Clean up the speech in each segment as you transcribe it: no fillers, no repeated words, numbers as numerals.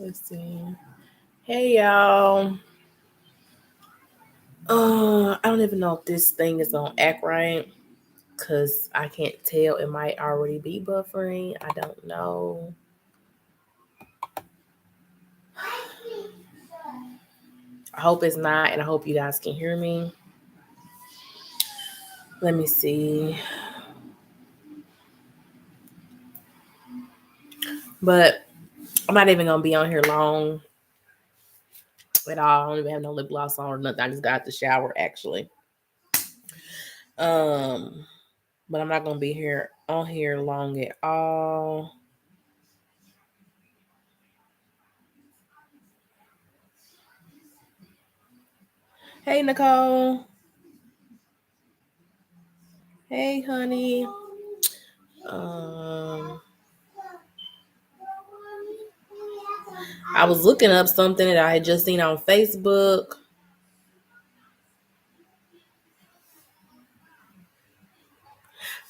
Let's see. Hey y'all. I don't even know if this thing is gonna act right because I can't tell. It might already be buffering. I don't know. I hope it's not, and I hope you guys can hear me. Let me see. But I'm not even gonna be on here long at all. I don't even have no lip gloss on or nothing. I just got out the shower actually. Um, but I'm not gonna be here on here long at all. Hey Nicole. Hey honey. Um, I was looking up something that I had just seen on Facebook.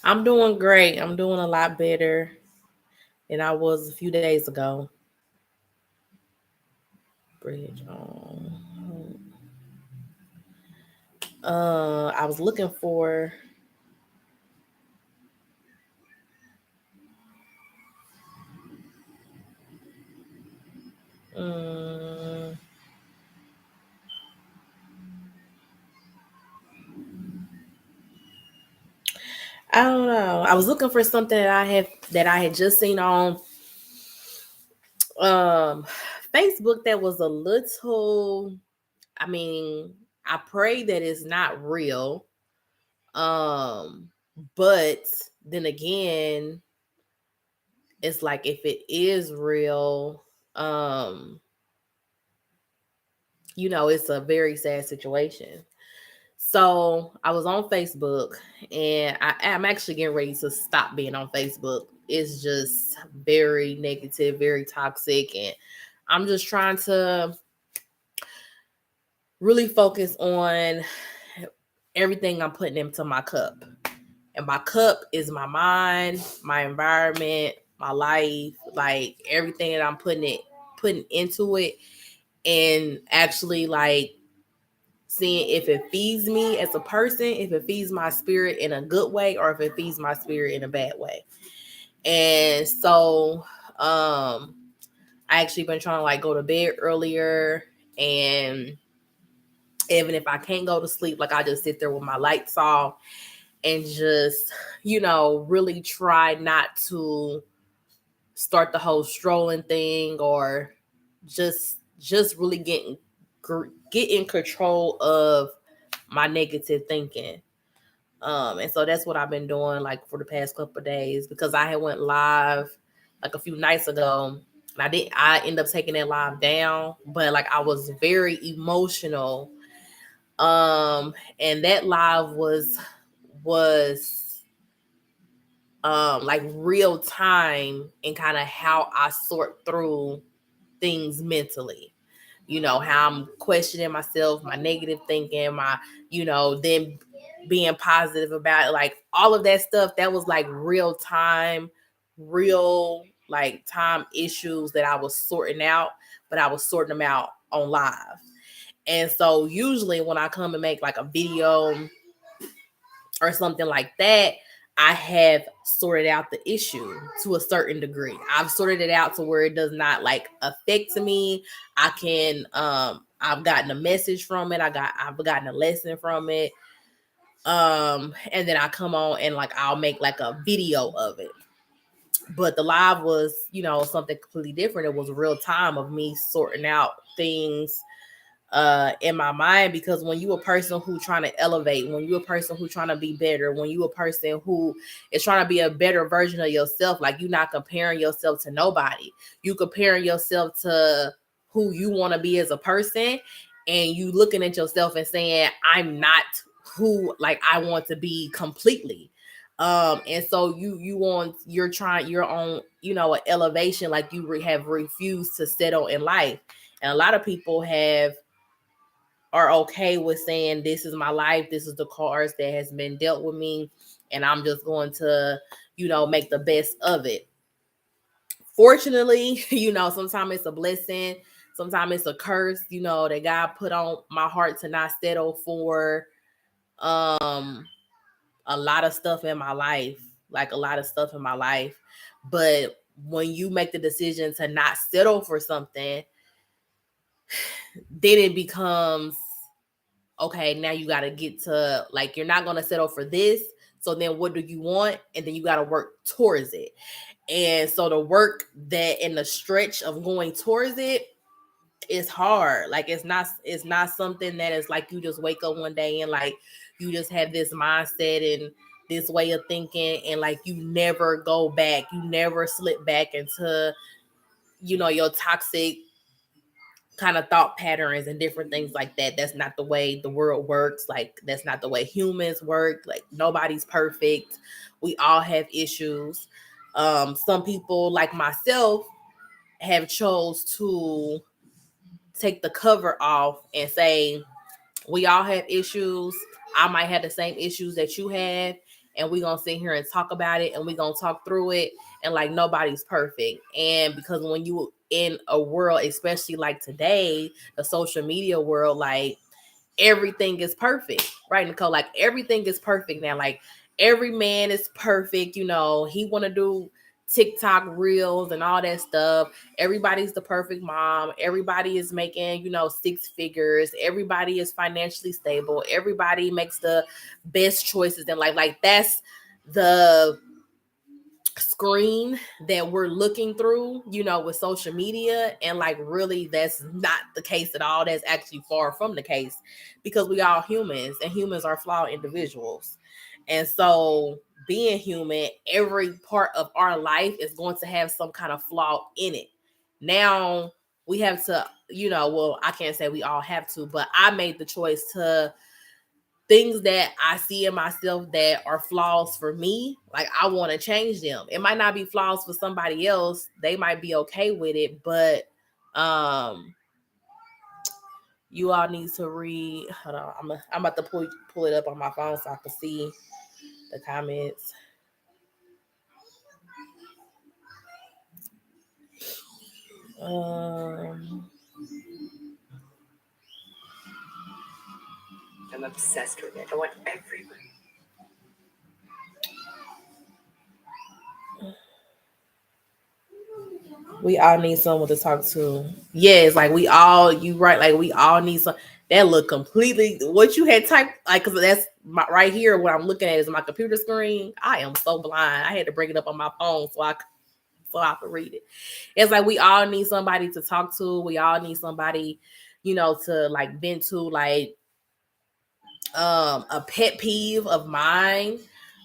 I'm doing great. I'm doing a lot better than I was a few days ago. Bridge on. I was looking for. Um, I don't know. I was looking for something that I had just seen on um Facebook that was a little. I mean, I pray that it's not real. Um, but then again, it's like if it is real, um, it's a very sad situation. So I was on Facebook and I'm actually getting ready to stop being on Facebook. It's just very negative, very toxic, and I'm just trying to really focus on everything I'm putting into my cup. And my cup is my mind, my environment, my life, like everything that I'm putting into it, and actually like seeing if it feeds me as a person, if it feeds my spirit in a good way, or if it feeds my spirit in a bad way. And so I actually been trying to like go to bed earlier, and even if I can't go to sleep, like I just sit there with my lights off and just, really try not to start the whole strolling thing, or just really get in control of my negative thinking. And so that's what I've been doing like for the past couple of days, because I had went live like a few nights ago, and I ended up taking that live down, but like I was very emotional. And that live was like real time, and kind of how I sort through things mentally. How I'm questioning myself, my negative thinking, my, then being positive about it, like all of that stuff. That was like real time, real like time issues that I was sorting out, but I was sorting them out on live. And so usually when I come and make like a video or something like that, I have sorted out the issue to a certain degree. I've sorted it out to where it does not like affect me. I've gotten a message from it. I've gotten a lesson from it. And then I come on and like I'll make like a video of it. But the live was, something completely different. It was real time of me sorting out things in my mind, because when you a person who trying to elevate, when you a person who trying to be better, when you a person who is trying to be a better version of yourself, like you're not comparing yourself to nobody. You comparing yourself to who you want to be as a person, and you looking at yourself and saying, I'm not who like I want to be completely. And so you're trying your own, an elevation, like you have refused to settle in life. And a lot of people are okay with saying, this is my life, this is the cards that has been dealt with me, and I'm just going to, make the best of it. Fortunately, sometimes it's a blessing, sometimes it's a curse, that God put on my heart to not settle for um a lot of stuff in my life, like a lot of stuff in my life. But when you make the decision to not settle for something, then it becomes okay, now you got to get to, like, you're not going to settle for this. So then what do you want? And then you got to work towards it. And so the work that in the stretch of going towards it is hard. Like it's not something that is like you just wake up one day and like you just have this mindset and this way of thinking and like you never go back. You never slip back into, your toxic kind of thought patterns and different things like that. That's not the way the world works. Like that's not the way humans work. Like nobody's perfect. We all have issues. Some people like myself have chose to take the cover off and say we all have issues. I might have the same issues that you have, and we're gonna sit here and talk about it and we're gonna talk through it, and like nobody's perfect. And because when you in a world, especially like today, the social media world, like everything is perfect, right, Nicole? Like everything is perfect now. Like every man is perfect. He want to do TikTok reels and all that stuff. Everybody's the perfect mom. Everybody is making, six figures. Everybody is financially stable. Everybody makes the best choices in life. Like that's the screen that we're looking through, with social media. And like really that's not the case at all. That's actually far from the case because we all humans and humans are flawed individuals. And so being human, every part of our life is going to have some kind of flaw in it. Now we have to, well, I can't say we all have to, but I made the choice to things that I see in myself that are flaws for me, like I want to change them. It might not be flaws for somebody else. They might be okay with it, but you all need to read. Hold on, I'm about to pull it up on my phone so I can see the comments. I'm obsessed with it. I want everyone. We all need someone to talk to. Yes, like we all, you right, like we all need some. That look completely what you had typed, like, because that's right here. What I'm looking at is my computer screen. I am so blind. I had to bring it up on my phone so I could read it. It's like we all need somebody to talk to. We all need somebody, to like vent to. Like a pet peeve of mine,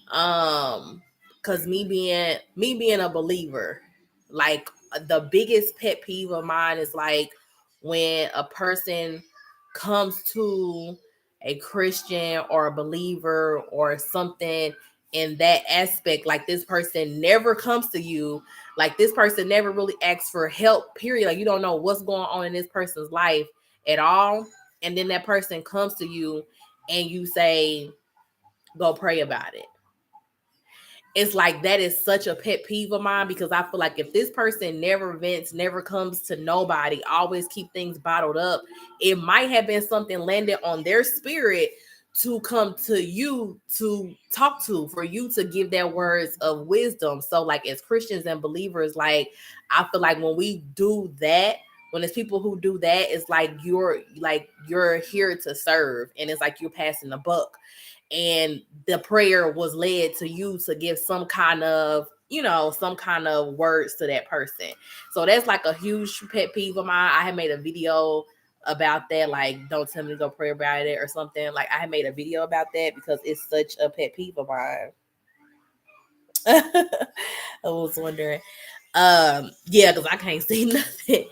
because me being a believer, like the biggest pet peeve of mine is like when a person comes to a Christian or a believer or something in that aspect, like this person never comes to you, like this person never really asks for help, period. Like you don't know what's going on in this person's life at all, and then that person comes to you and you say, go pray about it. It's like that is such a pet peeve of mine because I feel like if this person never vents, never comes to nobody, always keep things bottled up, it might have been something landed on their spirit to come to you to talk to, for you to give their words of wisdom. So like as Christians and believers, like I feel like when we do that, when it's people who do that, it's like you're here to serve, and it's like you're passing the buck, and the prayer was led to you to give some kind of words to that person. So that's like a huge pet peeve of mine. I had made a video about that, like don't tell me to go pray about it or something. Like I had made a video about that because it's such a pet peeve of mine. I was wondering. Yeah, because I can't see nothing.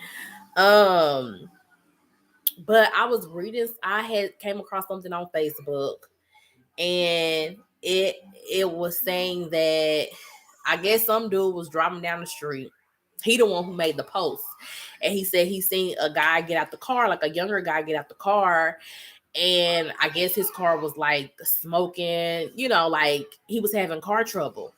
um but I was reading, I had came across something on Facebook, and it was saying that I guess some dude was driving down the street. He the one who made the post, and he said he seen a guy get out the car, like a younger guy get out the car, and I guess his car was like smoking, like he was having car trouble.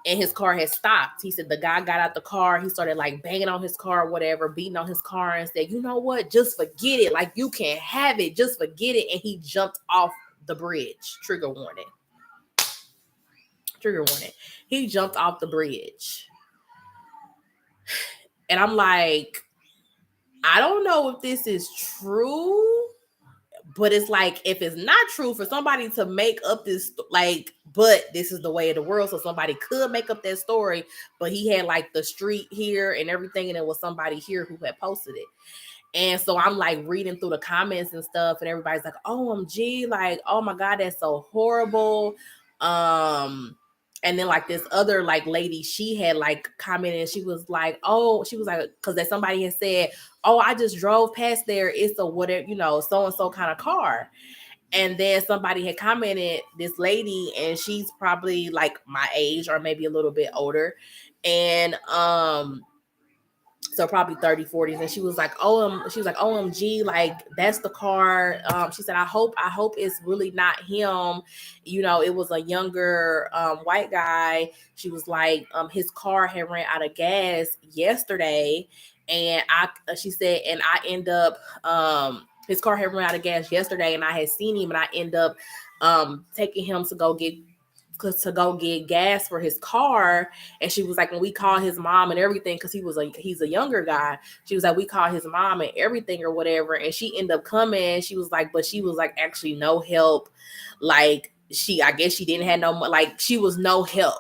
and his car had stopped. He said the guy got out the car. He started like banging on his car, or whatever, beating on his car, and said, "You know what? Just forget it. Like, you can't have it. Just forget it." And he jumped off the bridge. Trigger warning. Trigger warning. He jumped off the bridge. And I'm like, I don't know if this is true, but it's like, if it's not true, for somebody to make up this, like, but this is the way of the world, so somebody could make up that story. But he had like the street here and everything, and it was somebody here who had posted it. And so I'm like reading through the comments and stuff, and everybody's like, OMG, like, oh my God, that's so horrible. And then like this other like lady, she had like commented, and she was like, because that somebody had said, "Oh, I just drove past there. It's a whatever, so and so kind of car." And then somebody had commented, this lady, and she's probably like my age or maybe a little bit older. And so probably 30s, 40s. And she was like, OMG, like, that's the car. She said, I hope it's really not him. It was a younger white guy. She was like, his car had ran out of gas yesterday. And she said, and I end up, his car had run out of gas yesterday, and I had seen him, and I end up taking him to go get gas for his car. And she was like, when we called his mom and everything, because he's a younger guy, she was like, we called his mom and everything or whatever, and she ended up coming. She was like, but she was like, actually no help. Like, I guess she didn't have no, like, she was no help,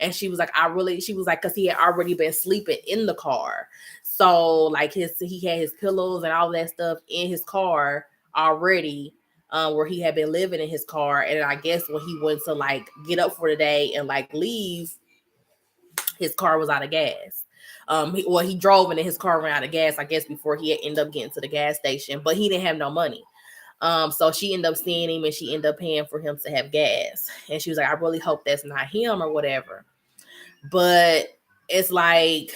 and she was like, she was like, because he had already been sleeping in the car. So like he had his pillows and all that stuff in his car already, where he had been living in his car. And I guess when he went to like get up for the day and like leave, his car was out of gas. He drove and then his car ran out of gas, I guess, before he had ended up getting to the gas station, but he didn't have no money. So she ended up seeing him, and she ended up paying for him to have gas. And she was like, I really hope that's not him or whatever. But it's like,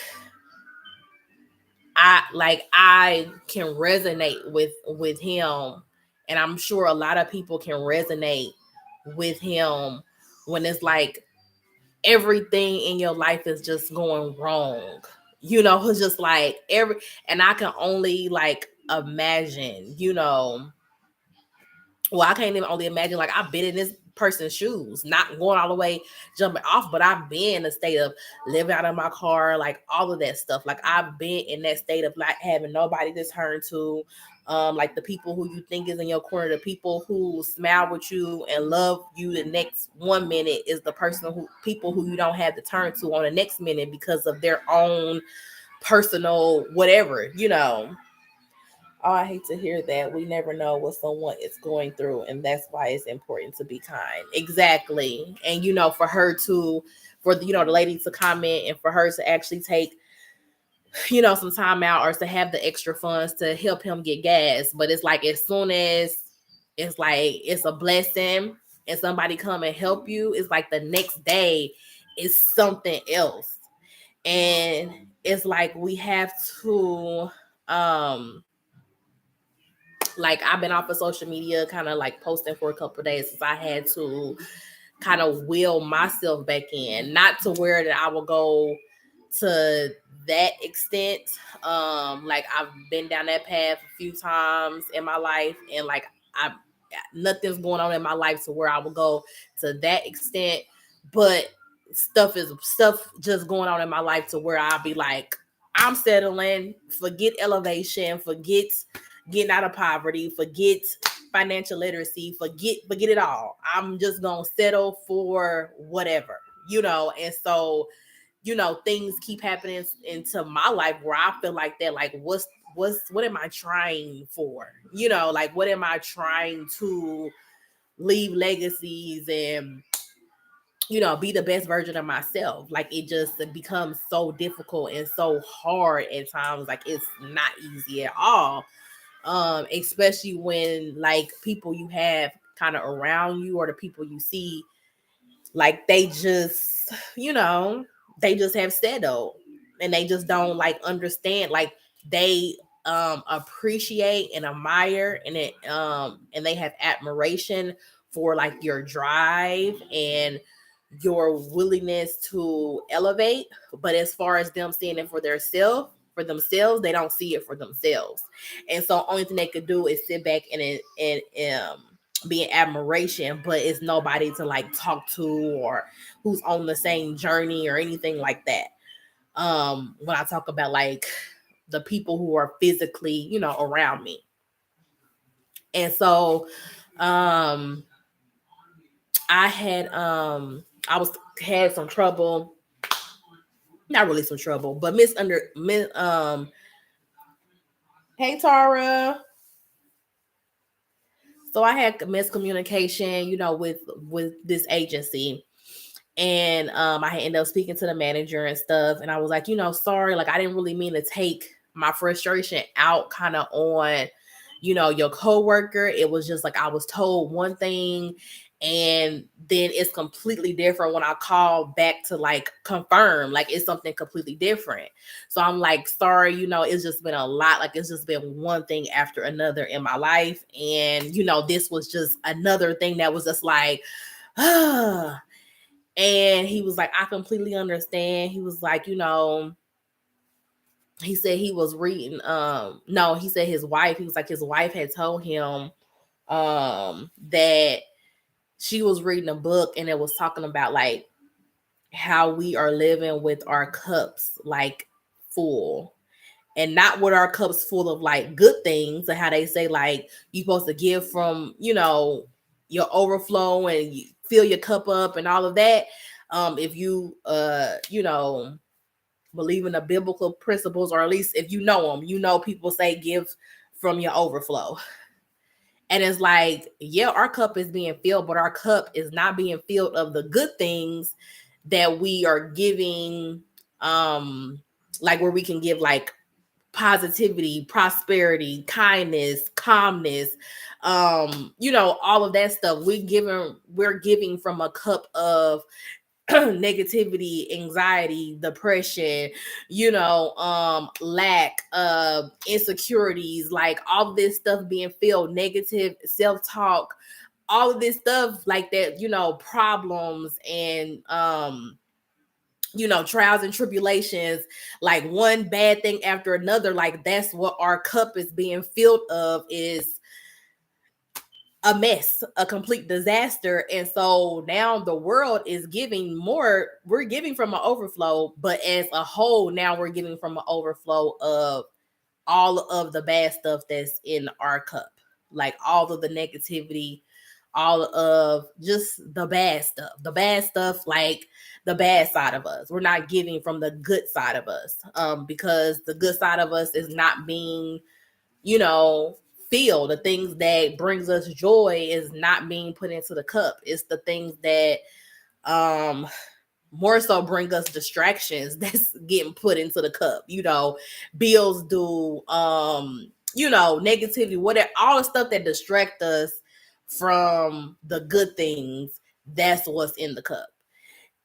I can resonate with him, and I'm sure a lot of people can resonate with him when it's like everything in your life is just going wrong. It's just like and I can only like imagine, well, I can't even only imagine, like, I've been in this person's shoes, not going all the way jumping off, but I've been in a state of living out of my car, like all of that stuff. Like, I've been in that state of not having nobody to turn to. Like, the people who you think is in your corner, the people who smile with you and love you the next 1 minute, is the people who you don't have to turn to on the next minute because of their own personal whatever. Oh, I hate to hear that. We never know what someone is going through, and that's why it's important to be kind. Exactly. And for the lady to comment, and for her to actually take some time out, or to have the extra funds to help him get gas. But it's like, as soon as it's like it's a blessing and somebody come and help you, it's like the next day is something else. And it's like, we have to like, I've been off of social media, kind of like posting for a couple of days, since I had to kind of will myself back in, not to where that I will go to that extent. Like, I've been down that path a few times in my life, and like, I nothing's going on in my life to where I will go to that extent. But stuff just going on in my life to where I'll be like, I'm settling, forget elevation, forget getting out of poverty, forget financial literacy, forget it all. I'm just gonna settle for whatever, and so, things keep happening into my life where I feel like that, like, what am I trying for? Like, what am I trying to leave legacies and be the best version of myself? Like, it becomes so difficult and so hard at times. Like, it's not easy at all. Especially when, like, people you have kind of around you, or the people you see, like, they just have settled, and they just don't like understand. Like, they appreciate and admire, and they have admiration for like your drive and your willingness to elevate, but as far as them seeing it for themselves, they don't see it for themselves. And so only thing they could do is sit back and be in admiration, but it's nobody to like talk to or who's on the same journey or anything like that. When I talk about like the people who are physically, around me. And so um I was had some trouble, not really some trouble, but hey Tara. So I had miscommunication, with this agency. And I had ended up speaking to the manager and stuff. And I was like, sorry, like I didn't really mean to take my frustration out kind of on, your coworker. It was just like I was told one thing and then it's completely different when I call back to like confirm, like it's something completely different. So I'm like, sorry, it's just been a lot. Like it's just been one thing after another in my life. And, this was just another thing that was just like, ah. And he was like, I completely understand. He was like, he said he was reading, no, he said his wife, he was like, his wife had told him that she was reading a book and it was talking about like how we are living with our cups like full, and not with our cups full of like good things, and how they say like you're supposed to give from your overflow and you fill your cup up and all of that. If you believe in the biblical principles, or at least if you know them, people say give from your overflow. And it's like, yeah, our cup is being filled, but our cup is not being filled of the good things that we are giving, like where we can give like positivity, prosperity, kindness, calmness, all of that stuff. We're giving from a cup of negativity, anxiety, depression, lack, insecurities, like all this stuff being filled, negative self-talk, all of this stuff like that, problems and trials and tribulations, like one bad thing after another, like that's what our cup is being filled of, is a mess, a complete disaster. And so now the world is giving more. We're giving from an overflow, but as a whole, now we're giving from an overflow of all of the bad stuff that's in our cup, like all of the negativity, all of just the bad stuff, like the bad side of us. We're not giving from the good side of us, because the good side of us is not being, you know, feel the things that brings us joy is not being put into the cup. It's the things that um more so bring us distractions that's getting put into the cup. Bills do, negativity, whatever, all the stuff that distract us from the good things, that's what's in the cup.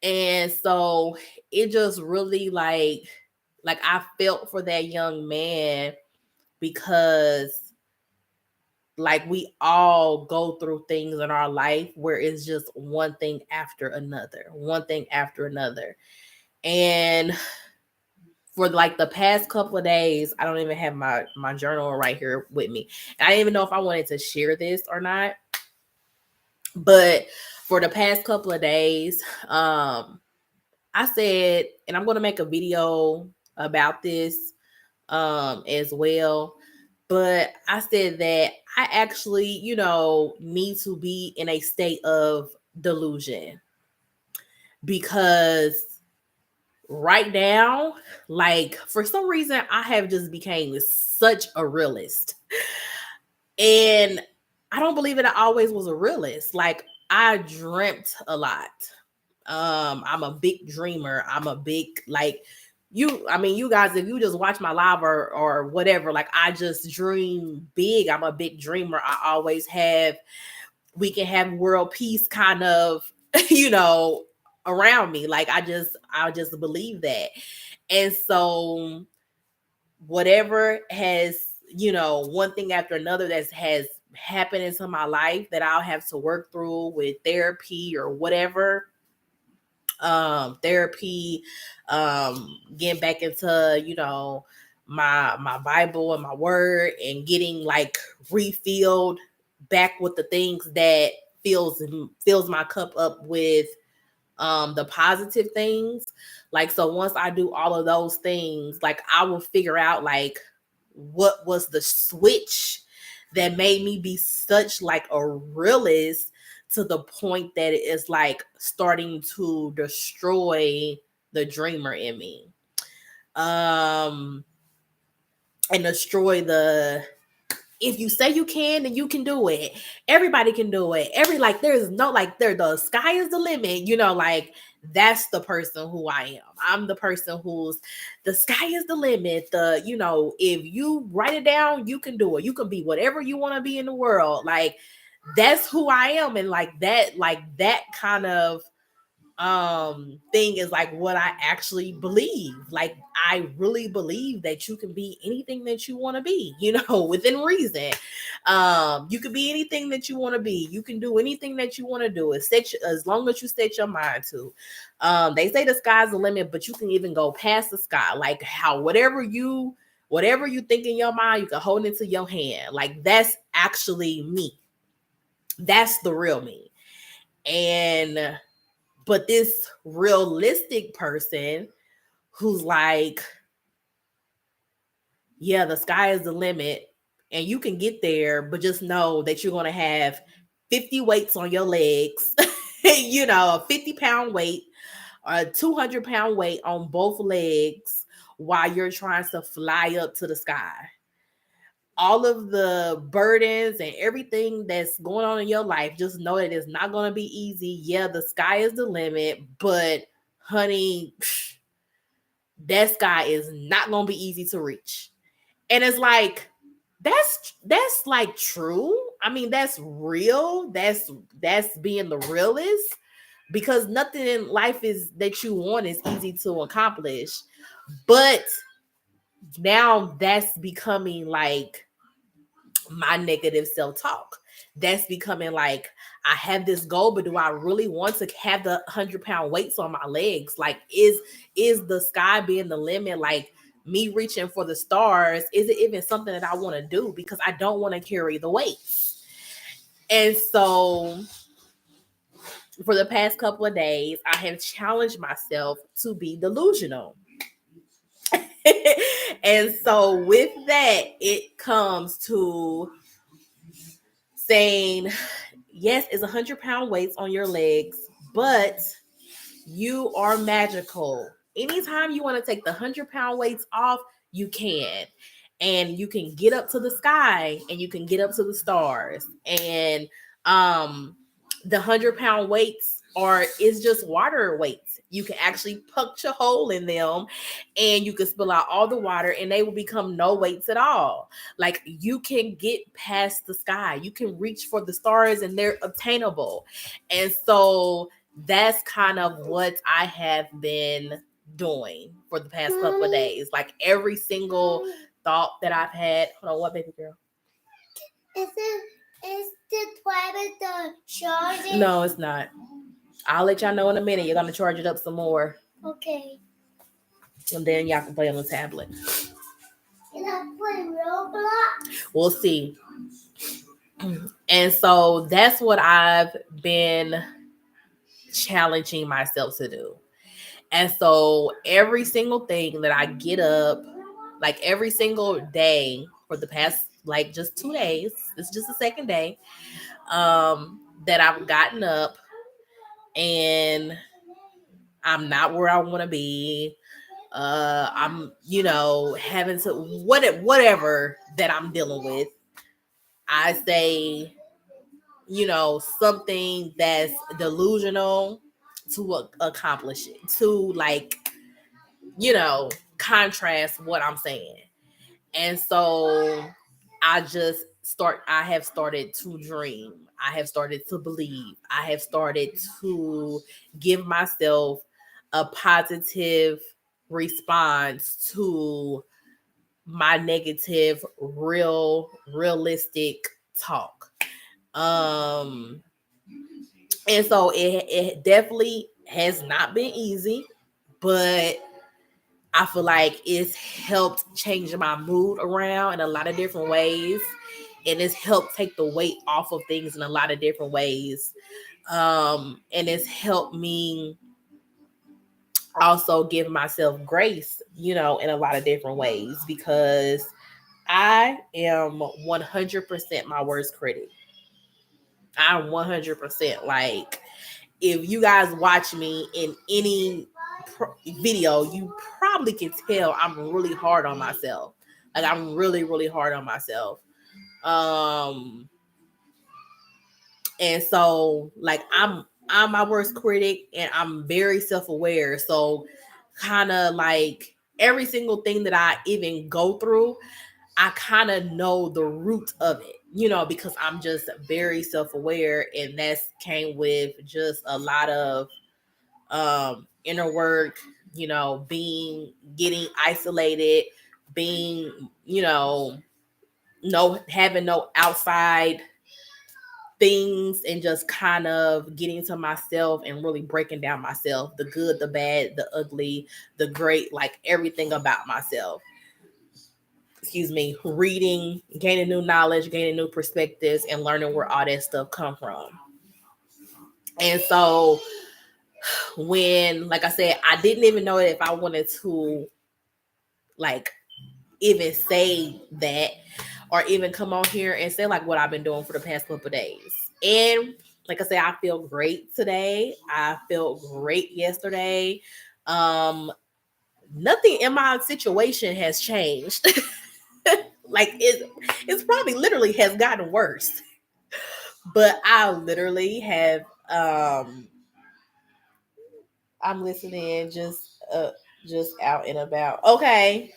And so it just really like I felt for that young man, because like we all go through things in our life where it's just one thing after another, one thing after another. And for like the past couple of days, I don't even have my journal right here with me. I didn't even know if I wanted to share this or not. But for the past couple of days, I said, and I'm going to make a video about this as well. But I said that I actually, need to be in a state of delusion, because right now, like for some reason, I have just became such a realist. And I don't believe that I always was a realist. Like I dreamt a lot. I'm a big dreamer. I'm a big like you guys, if you just watch my live or whatever, like I just dream big. I'm a big dreamer. I always have, we can have world peace kind of, you know, around me. Like I just believe that. And so whatever has, one thing after another that has happened into my life that I'll have to work through with therapy or whatever, therapy, getting back into, my Bible and my word, and getting like refilled back with the things that fills my cup up with the positive things. Like, so once I do all of those things, like I will figure out like what was the switch that made me be such like a realist, to the point that it is like starting to destroy the dreamer in me. Um and destroy the, if you say you can, then you can do it. Everybody can do it. There's no like, the sky is the limit, like that's the person who I am. I'm the person who's, the sky is the limit. If you write it down, you can do it. You can be whatever you want to be in the world. Like, that's who I am. And like that kind of thing is like what I actually believe. Like, I really believe that you can be anything that you want to be, within reason. You can be anything that you want to be. You can do anything that you want to do. As long as you set your mind to. They say the sky's the limit, but you can even go past the sky. Like, how whatever you think in your mind, you can hold it into your hand. Like, that's actually me. That's the real me. And but this realistic person who's like, yeah, the sky is the limit and you can get there, but just know that you're going to have 50 weights on your legs, a 50-pound weight or a 200-pound weight on both legs while you're trying to fly up to the sky. All of the burdens and everything that's going on in your life, just know that it's not going to be easy. Yeah, the sky is the limit, but honey, that sky is not going to be easy to reach. And it's like, that's like true. I mean, that's real. That's being the realist, because nothing in life is that you want is easy to accomplish. But now that's becoming like my negative self-talk. That's becoming like, I have this goal, but do I really want to have the 100-pound weights on my legs? Like, is the sky being the limit? Like, me reaching for the stars, is it even something that I want to do? Because I don't want to carry the weights. And so for the past couple of days, I have challenged myself to be delusional. And so with that, it comes to saying, yes, it's 100-pound weights on your legs, but you are magical. Anytime you want to take the 100-pound weights off, you can. And you can get up to the sky and you can get up to the stars. And the 100-pound weights is just water weights. You can actually puncture a hole in them and you can spill out all the water and they will become no weights at all. Like, you can get past the sky. You can reach for the stars and they're obtainable. And so that's kind of what I have been doing for the past couple of days. Like, every single thought that I've had. Hold on, what, baby girl? Is the toilet the charging? No, it's not. I'll let y'all know in a minute. You're gonna charge it up some more. Okay. And then y'all can play on the tablet. Can I play Roblox? We'll see. And so that's what I've been challenging myself to do. And so every single thing that I get up, like every single day for the past like just 2 days, it's just the second day, that I've gotten up and I'm not where I want to be. I'm, having to whatever that I'm dealing with. I say, something that's delusional to accomplish it, to like, contrast what I'm saying. And so I have started to dream. I have started to believe. I have started to give myself a positive response to my negative, realistic talk. And so it definitely has not been easy, but I feel like it's helped change my mood around in a lot of different ways. And it's helped take the weight off of things in a lot of different ways. And it's helped me also give myself grace, in a lot of different ways, because I am 100% my worst critic. I'm 100%. Like, if you guys watch me in any video, you probably can tell I'm really hard on myself. Like, I'm really, really hard on myself. Um, and so, like, I'm my worst critic, and I'm very self aware. So, kind of like every single thing that I even go through, I kind of know the root of it, because I'm just very self aware, and that's came with just a lot of inner work, being getting isolated, being, no having no outside things, and just kind of getting to myself and really breaking down myself, the good, the bad, the ugly, the great, like everything about myself. Excuse me, reading, gaining new knowledge, gaining new perspectives, and learning where all that stuff come from. And so when, like I said, I didn't even know if I wanted to, like, even say that, or even come on here and say like what I've been doing for the past couple of days. And like I said, I feel great today. I felt great yesterday. Um, Nothing in my situation has changed. Like, it's probably literally has gotten worse. But I literally have I'm listening, just out and about. Okay.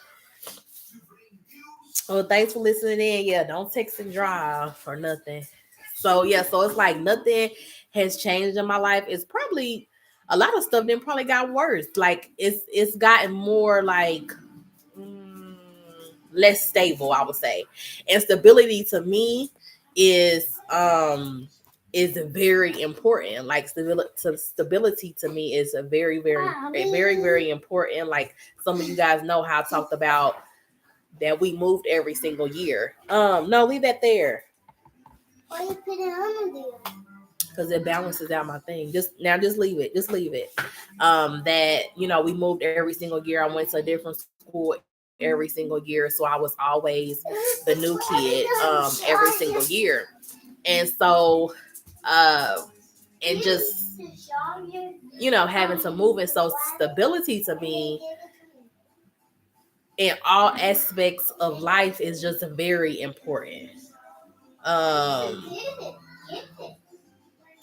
Well, thanks for listening in. Yeah, don't text and drive or nothing. So yeah, so it's like nothing has changed in my life. It's probably a lot of stuff then probably got worse. Like, it's gotten more like, mm, less stable, I would say. And stability to me is very important. Like, stability to me is a very important. Like, some of you guys know how I talked about that we moved every single year. No, leave that there. Why you put it on there? Because it balances out my thing. Just leave it. Just leave it. That we moved every single year. I went to a different school every single year, so I was always the new kid every single year. And so and just having to move. And so stability to me in all aspects of life is just very important. Um,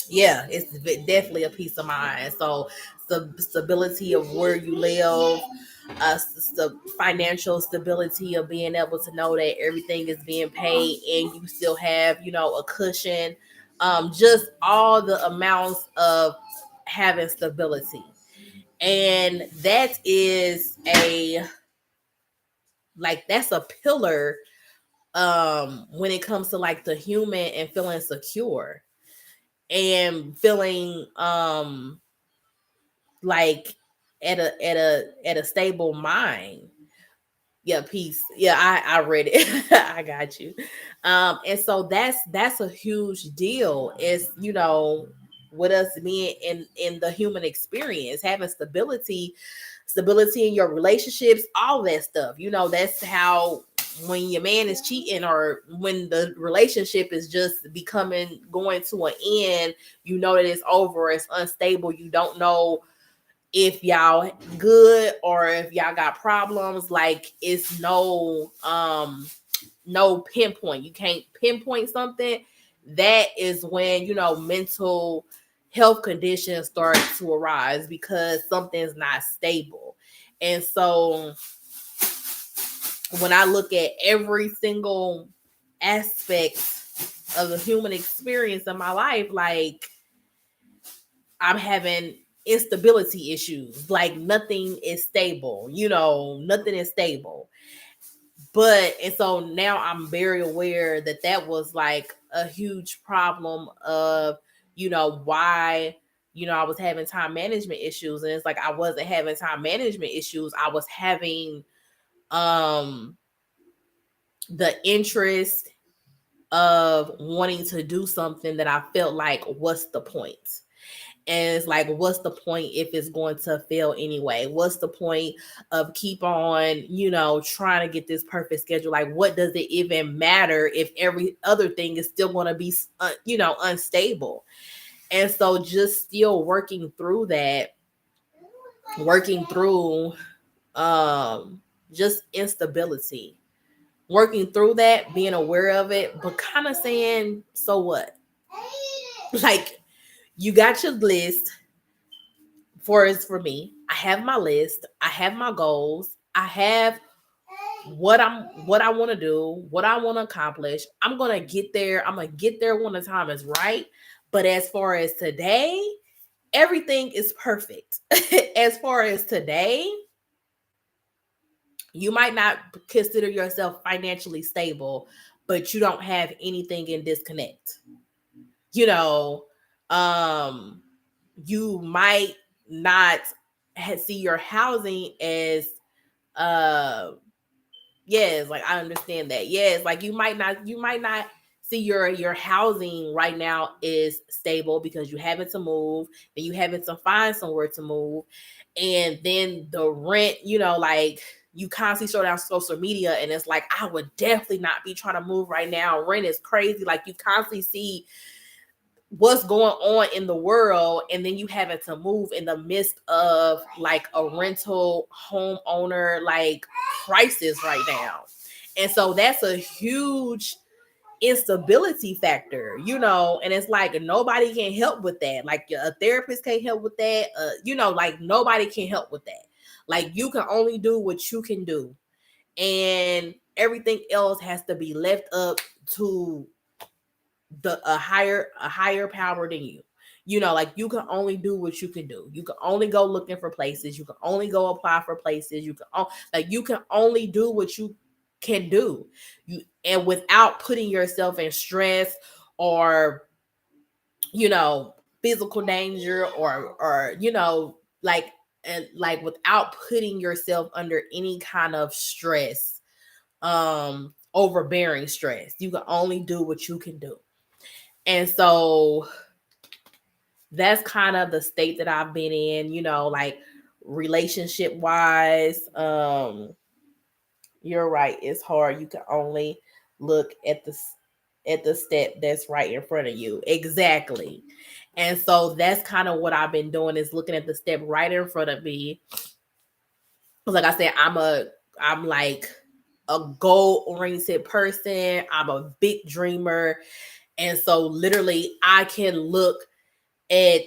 yeah, it's definitely a peace of mind. So the stability of where you live, the financial stability of being able to know that everything is being paid and you still have, a cushion. Just all the amounts of having stability. And that is that's a pillar when it comes to like the human and feeling secure and feeling like at a stable mind. Yeah, peace. Yeah, I read it. I got you. And so that's a huge deal. It's, with us being in the human experience, having stability in your relationships, all that stuff. That's how, when your man is cheating or when the relationship is just going to an end, that it's over, it's unstable, you don't know if y'all good or if y'all got problems. Like, it's no pinpoint. You can't pinpoint something. That is when mental health conditions start to arise, because something's not stable. And so when I look at every single aspect of the human experience in my life, like, I'm having instability issues. Like, nothing is stable. Nothing is stable. And so now I'm very aware that was like a huge problem of, why, I was having time management issues, and it's like I wasn't having time management issues. I was having the interest of wanting to do something that I felt like, what's the point? And it's like, what's the point if it's going to fail anyway? What's the point of keep on, trying to get this perfect schedule? Like, what does it even matter if every other thing is still going to be, unstable? And so just still working through that, working through just instability, working through that, being aware of it, but kind of saying, so what? Like, you got your list. For me, I have my list, I have my goals, I have what I want to do, what I want to accomplish. I'm gonna get there. I'm gonna get there when the time is right. But as far as today, everything is perfect. As far as today, you might not consider yourself financially stable, but you don't have anything in disconnect. You know, you might not see your housing as yes, like I understand that. Yes, like you might not see your housing right now is stable because you having to move, and you having to find somewhere to move, and then the rent, like you constantly show down social media, and it's like I would definitely not be trying to move right now. Rent is crazy. Like you constantly see what's going on in the world, and then you having to move in the midst of like a rental homeowner like crisis right now. And so that's a huge instability factor, and it's like nobody can help with that. Like a therapist can't help with that. Like nobody can help with that. Like you can only do what you can do, and everything else has to be left up to a higher power than you. Like you can only do what you can do. You can only go looking for places. You can only go apply for places. You can only do what you can do. And without putting yourself in stress or physical danger or like, and like without putting yourself under any kind of stress, overbearing stress. You can only do what you can do. And so that's kind of the state that I've been in, like relationship wise. You're right. It's hard. You can only look at the step that's right in front of you. Exactly. And so that's kind of what I've been doing, is looking at the step right in front of me. Like I said, I'm like a goal oriented person. I'm a big dreamer. And so literally I can look at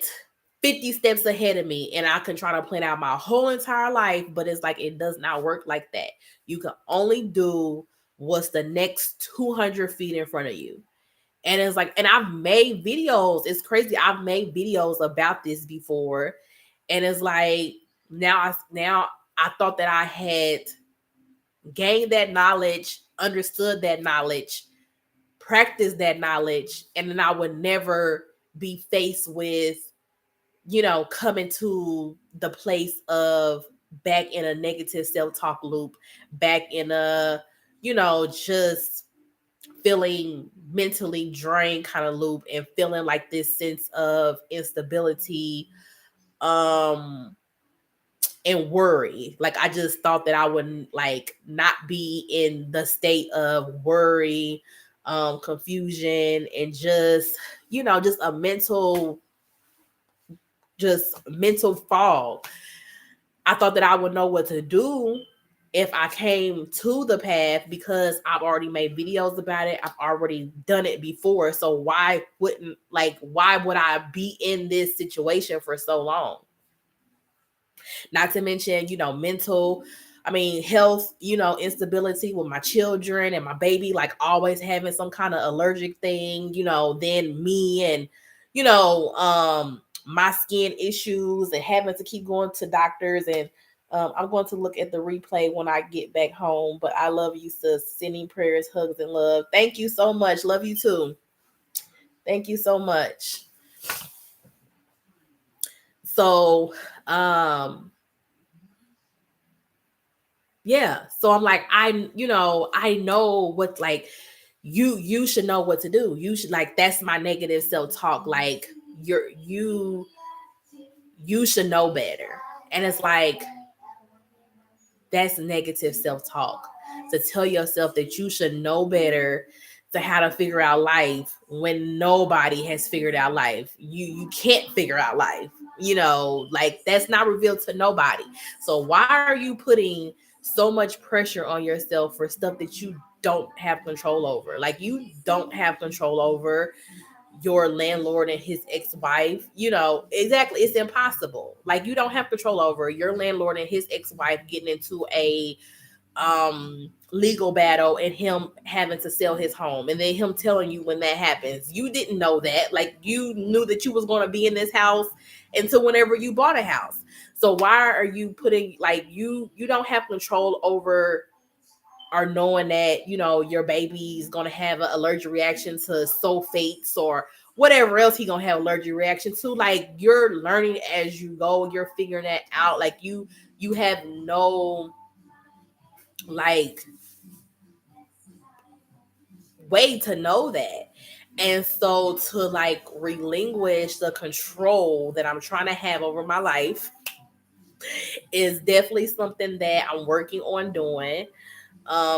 50 steps ahead of me, and I can try to plan out my whole entire life, but it's like it does not work like that. You can only do what's the next 200 feet in front of you. And it's like, and I've made videos. It's crazy. I've made videos about this before. And it's like now I thought that I had gained that knowledge, understood that knowledge, practiced that knowledge, and then I would never be faced with coming to the place of back in a negative self-talk loop, back in a, just feeling mentally drained kind of loop, and feeling like this sense of instability, um, and worry. Like I just thought that I wouldn't like not be in the state of worry, confusion, and just a mental fog. I thought that I would know what to do if I came to the path, because I've already made videos about it. I've already done it before. So why would I be in this situation for so long? Not to mention, health, instability with my children and my baby, like always having some kind of allergic thing, then me and, my skin issues and having to keep going to doctors. And I'm going to look at the replay when I get back home. But I love you, sis. Sending prayers, hugs, and love. Thank you so much. Love you too. Thank you so much. So, yeah. So I'm like, I know what, like, you should know what to do. You should, like, that's my negative self-talk. Like, you're you should know better. And it's like, that's negative self-talk, to tell yourself that you should know better, to how to figure out life when nobody has figured out life. You can't figure out life. Like, that's not revealed to nobody. So why are you putting so much pressure on yourself for stuff that you don't have control over? Like, you don't have control over your landlord and his ex-wife. Exactly, it's impossible. Like, you don't have control over your landlord and his ex-wife getting into a legal battle, and him having to sell his home, and then him telling you when that happens. You didn't know that. Like, you knew that you was going to be in this house until whenever you bought a house. So why are you putting, like, you don't have control over, or knowing that your baby's gonna have an allergic reaction to sulfates or whatever else he gonna have allergic reaction to. Like, you're learning as you go, you're figuring that out. Like, you have no, like, way to know that. And so, to, like, relinquish the control that I'm trying to have over my life is definitely something that I'm working on doing.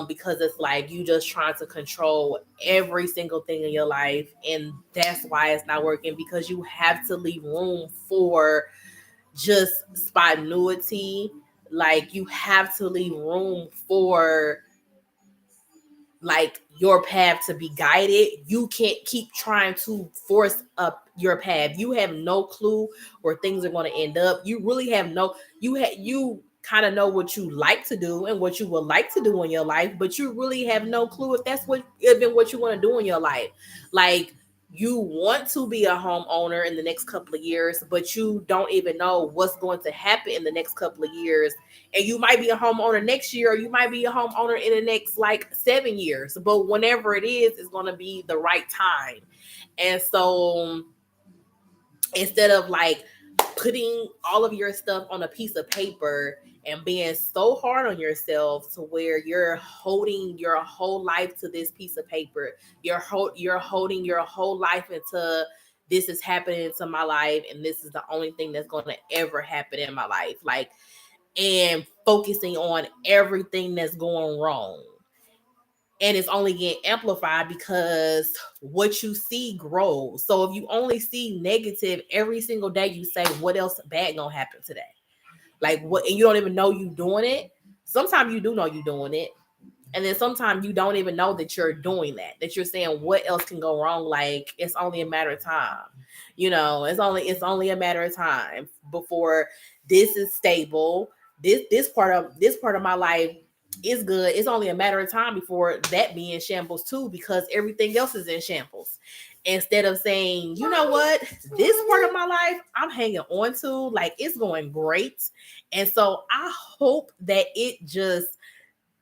Because it's like, you just trying to control every single thing in your life, and that's why it's not working, because you have to leave room for just spontaneity. Like, you have to leave room for, like, your path to be guided. You can't keep trying to force up your path. You have no clue where things are going to end up. You really have no, you kind of know what you like to do and what you would like to do in your life, but you really have no clue if that's what, even what you want to do in your life. Like, you want to be a homeowner in the next couple of years, but you don't even know what's going to happen in the next couple of years. And you might be a homeowner next year, or you might be a homeowner in the next, like, 7 years. But whenever it is, it's going to be the right time. And so, instead of, like, putting all of your stuff on a piece of paper and being so hard on yourself to where you're holding your whole life to this piece of paper, you're holding your whole life into, this is happening to my life, and this is the only thing that's going to ever happen in my life. Like, and focusing on everything that's going wrong. And it's only getting amplified because what you see grows. So if you only see negative every single day, you say, what else bad gonna happen today? Like, what, and you don't even know you doing it. Sometimes you do know you doing it. And then sometimes you don't even know that you're doing that you're saying, what else can go wrong? Like, it's only a matter of time. It's only a matter of time before this is stable. This part of my life is good. It's only a matter of time before that be in shambles too, because everything else is in shambles. Instead of saying, you know what, this part of my life I'm hanging on to, like, it's going great. And so I hope that it just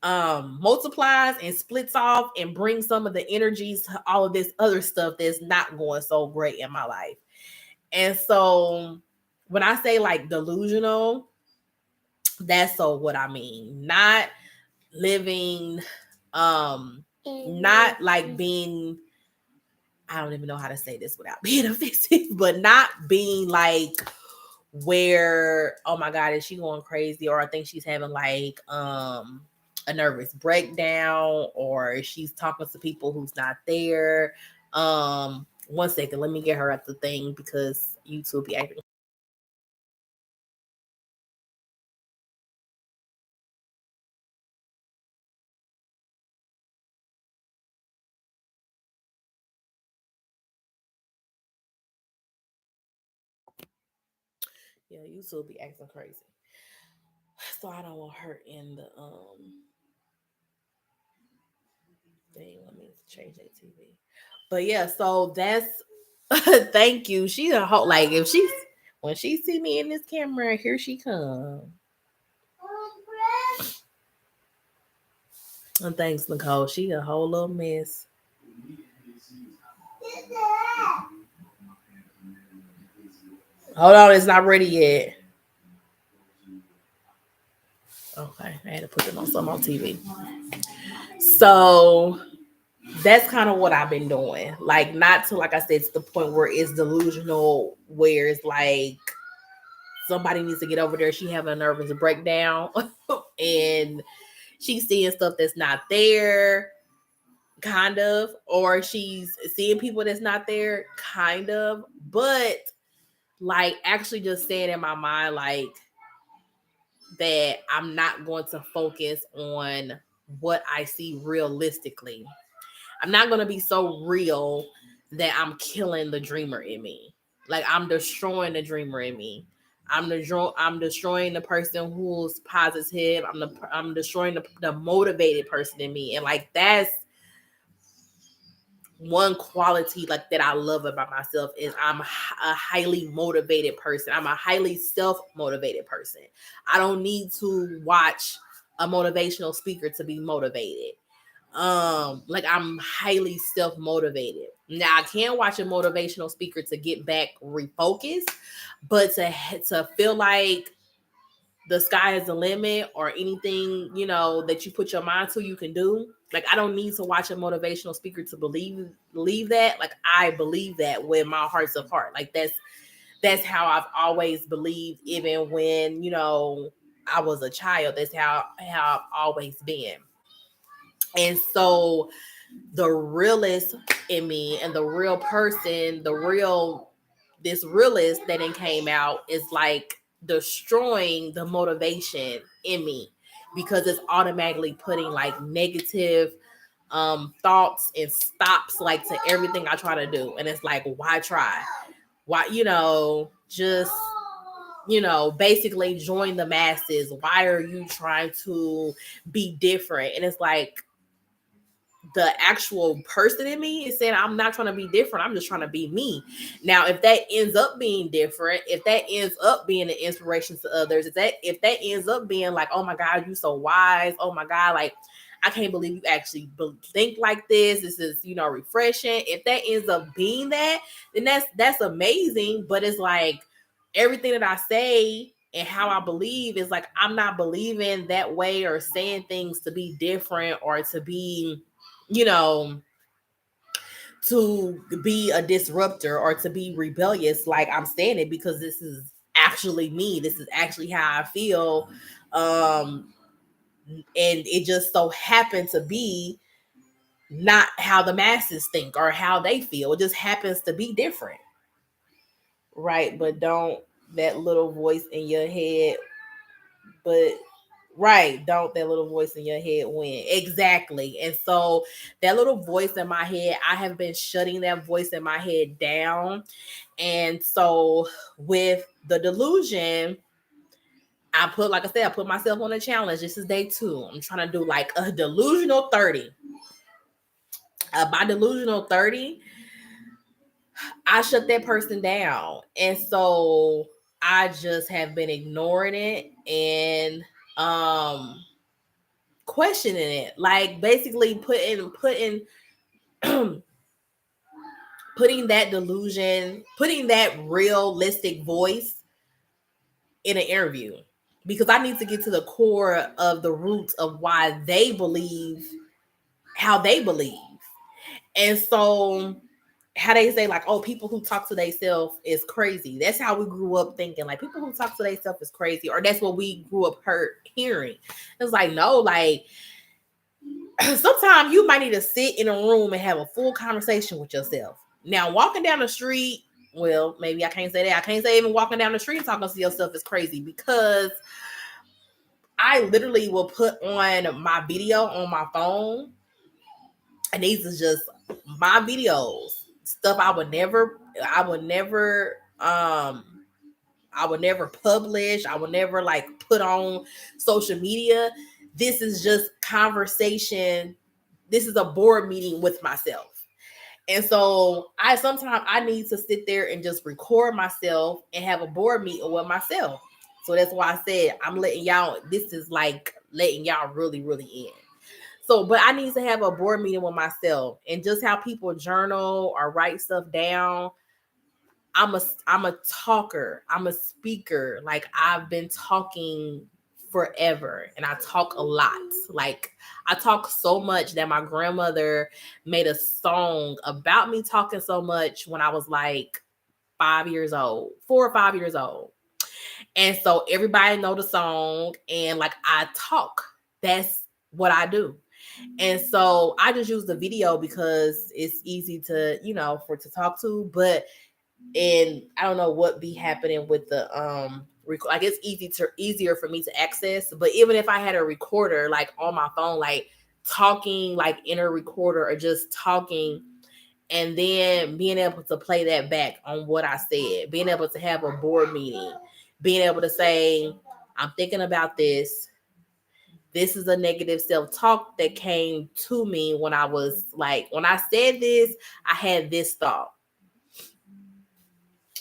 multiplies and splits off and brings some of the energies to all of this other stuff that's not going so great in my life. And so, when I say, like, delusional, that's so what I mean. Not living, not like being, I don't even know how to say this without being offensive, but not being like, where, oh my God, is she going crazy? Or I think she's having, like, a nervous breakdown, or she's talking to people who's not there. 1 second, let me get her at the thing, because YouTube be acting. Yeah, YouTube be acting crazy. So I don't want her in the thing. Let me change that TV. But yeah, so that's thank you. She's a whole, like, if she's, when she see me in this camera, here she come. And thanks, Nicole. She a whole little mess. Hold on, it's not ready yet. Okay, I had to put it on some on TV. So that's kind of what I've been doing. Like, not to, like I said, to the point where it's delusional, where it's like somebody needs to get over there. She having a nervous breakdown and she's seeing stuff that's not there, kind of, or she's seeing people that's not there, kind of. But like actually just saying in my mind, like, that I'm not going to focus on what I see realistically. I'm not going to be so real that I'm killing the dreamer in me. Like, I'm destroying the dreamer in me. I'm destroying the person who's positive. I'm destroying the motivated person in me. And like, that's one quality like that I love about myself, is I'm a highly motivated person. I'm a highly self-motivated person. I don't need to watch a motivational speaker to be motivated. Like, I'm highly self-motivated. Now I can watch a motivational speaker to get back refocused, but to feel like the sky is the limit, or anything, that you put your mind to, you can do. Like, I don't need to watch a motivational speaker to believe that. Like, I believe that with my hearts of heart. Like, that's how I've always believed, even when, I was a child. That's how I've always been. And so the realist in me, and the real person, this realist that then came out, is like destroying the motivation in me, because it's automatically putting like negative thoughts and stops, like, to everything I try to do. And it's like, why try? Why, just, basically join the masses. Why are you trying to be different? And it's like, the actual person in me is saying, I'm not trying to be different. I'm just trying to be me. Now, if that ends up being different, if that ends up being an inspiration to others, if that ends up being like, oh my God, you so wise. Oh my God, like, I can't believe you actually think like this. This is, refreshing. If that ends up being that, then that's amazing. But it's like, everything that I say and how I believe is like, I'm not believing that way, or saying things to be different, or to be, you know, to be a disruptor, or to be rebellious. Like, I'm saying it because this is actually me. This is actually how I feel. Um, and it just so happened to be not how the masses think or how they feel. It just happens to be different. Right. But don't that little voice in your head, but right, don't that little voice in your head win. Exactly. And so that little voice in my head, I have been shutting that voice in my head down. And so with the delusion, like I said, I put myself on a challenge. This is day 2. I'm trying to do like a delusional 30. By delusional 30, I shut that person down. And so I just have been ignoring it, and questioning it, like, basically putting that delusion, putting that realistic voice in an interview, because I need to get to the core of the roots of why they believe how they believe. And so, how they say, like, oh, people who talk to themselves is crazy. That's how we grew up thinking, like, people who talk to themselves is crazy, or that's what we grew up hearing. It's like, no, like, sometimes you might need to sit in a room and have a full conversation with yourself. Now, walking down the street, well, maybe I can't say that. I can't say even walking down the street and talking to yourself is crazy, because I literally will put on my video on my phone, and these is just my videos, stuff I would never publish. I would never like put on social media. This is just conversation. This is a board meeting with myself. And so sometimes I need to sit there and just record myself and have a board meeting with myself. So that's why I said I'm letting y'all, this is like letting y'all really, really in. So, but I need to have a board meeting with myself, and just how people journal or write stuff down. I'm a talker. I'm a speaker. Like I've been talking forever and I talk a lot. Like I talk so much that my grandmother made a song about me talking so much when I was like 5 years old, 4 or 5 years old. And so everybody know the song and like I talk. That's what I do. And so I just use the video because it's easy to, for to talk to, but and I don't know what be happening with the like it's easier for me to access. But even if I had a recorder like on my phone, like talking like in a recorder or just talking and then being able to play that back on what I said, being able to have a board meeting, being able to say, I'm thinking about this. This is a negative self-talk that came to me when I was like, when I said this, I had this thought.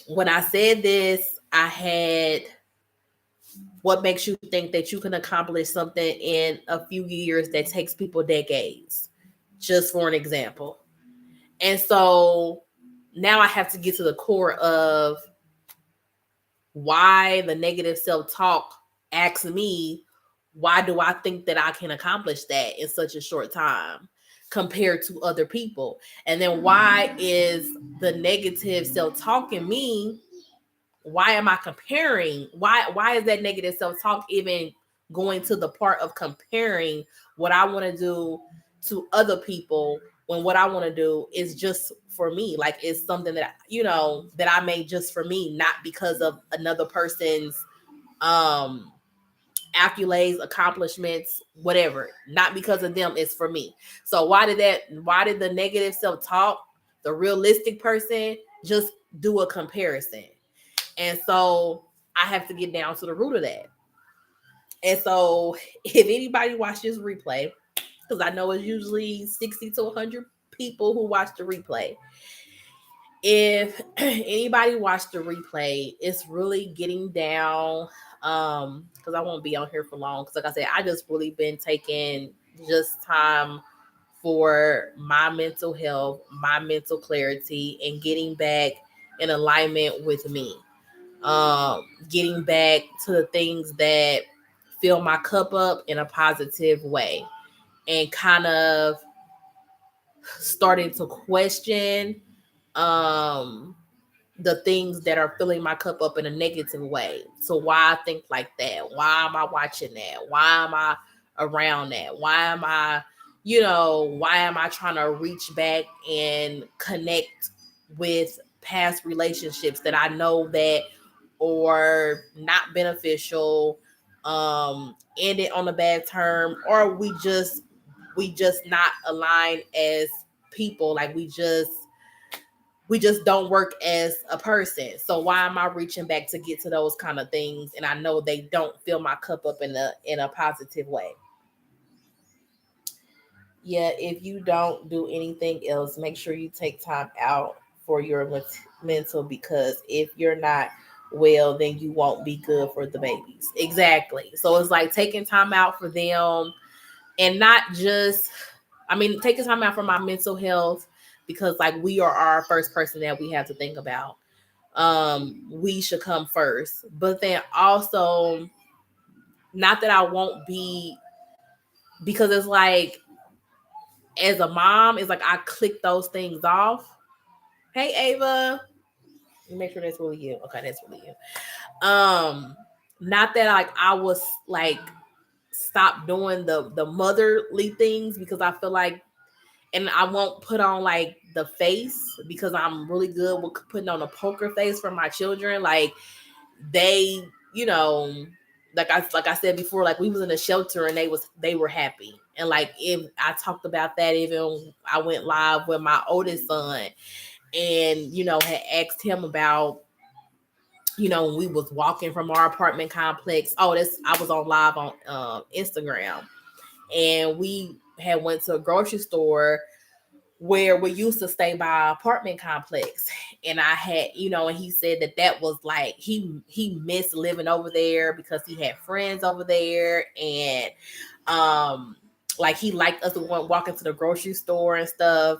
When I said this, I had what makes you think that you can accomplish something in a few years that takes people decades, just for an example. And so now I have to get to the core of why the negative self-talk asks me, why do I think that I can accomplish that in such a short time compared to other people? And then why is the negative self-talk in me, why am I comparing? Why is that negative self-talk even going to the part of comparing what I want to do to other people when what I want to do is just for me? Like it's something that that I made just for me, not because of another person's um accolades, accomplishments, whatever. Not because of them, it's for me. So why did the negative self-talk, the realistic person, just do a comparison? And so I have to get down to the root of that. And so if anybody watches replay, because I know it's usually 60 to 100 people who watch the replay. If anybody watched the replay, it's really getting down, because I won't be on here for long. Because like I said, I just really been taking just time for my mental health, my mental clarity, and getting back in alignment with me. Getting back to the things that fill my cup up in a positive way, and kind of starting to question um the things that are filling my cup up in a negative way. So why I think like that? Why am I watching that? Why am I around that? Why am I, why am I trying to reach back and connect with past relationships that I know that or not beneficial, ended on a bad term, or we just not aligned as people. Like we just don't work as a person. So why am I reaching back to get to those kind of things? And I know they don't fill my cup up in a positive way. Yeah, if you don't do anything else, make sure you take time out for your mental, because if you're not well, then you won't be good for the babies. Exactly. So it's like taking time out for them, and not just, I mean, taking time out for my mental health, because like we are our first person that we have to think about. We should come first. But then also, not that I won't be, because it's like as a mom, it's like I click those things off. Hey Ava, make sure that's really you. Okay, that's really you. Not that like I was like stop doing the motherly things, because I feel like, and I won't put on like the face, because I'm really good with putting on a poker face for my children. Like they, you know, like I said before, like we was in a shelter and they were happy. And like if I talked about that, even I went live with my oldest son, and had asked him about, when we was walking from our apartment complex. Oh, this I was on live on Instagram, and we had went to a grocery store where we used to stay by our apartment complex. And I had, and he said that was like he missed living over there because he had friends over there. And like he liked us to walk into the grocery store and stuff.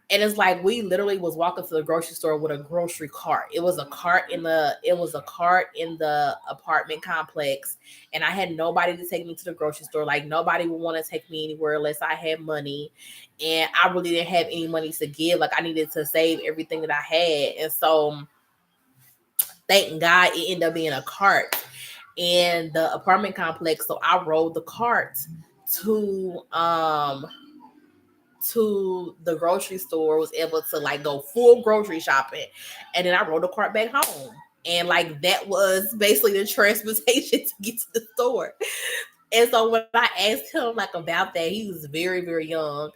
And it's like we literally was walking to the grocery store with a grocery cart. It was a cart in the apartment complex, and I had nobody to take me to the grocery store. Like nobody would want to take me anywhere unless I had money, and I really didn't have any money to give. Like I needed to save everything that I had, and so thank God it ended up being a cart in the apartment complex. So I rode the cart to the grocery store, was able to like go full grocery shopping, and then I rode the cart back home. And like that was basically the transportation to get to the store. And so when I asked him like about that, he was very, very young.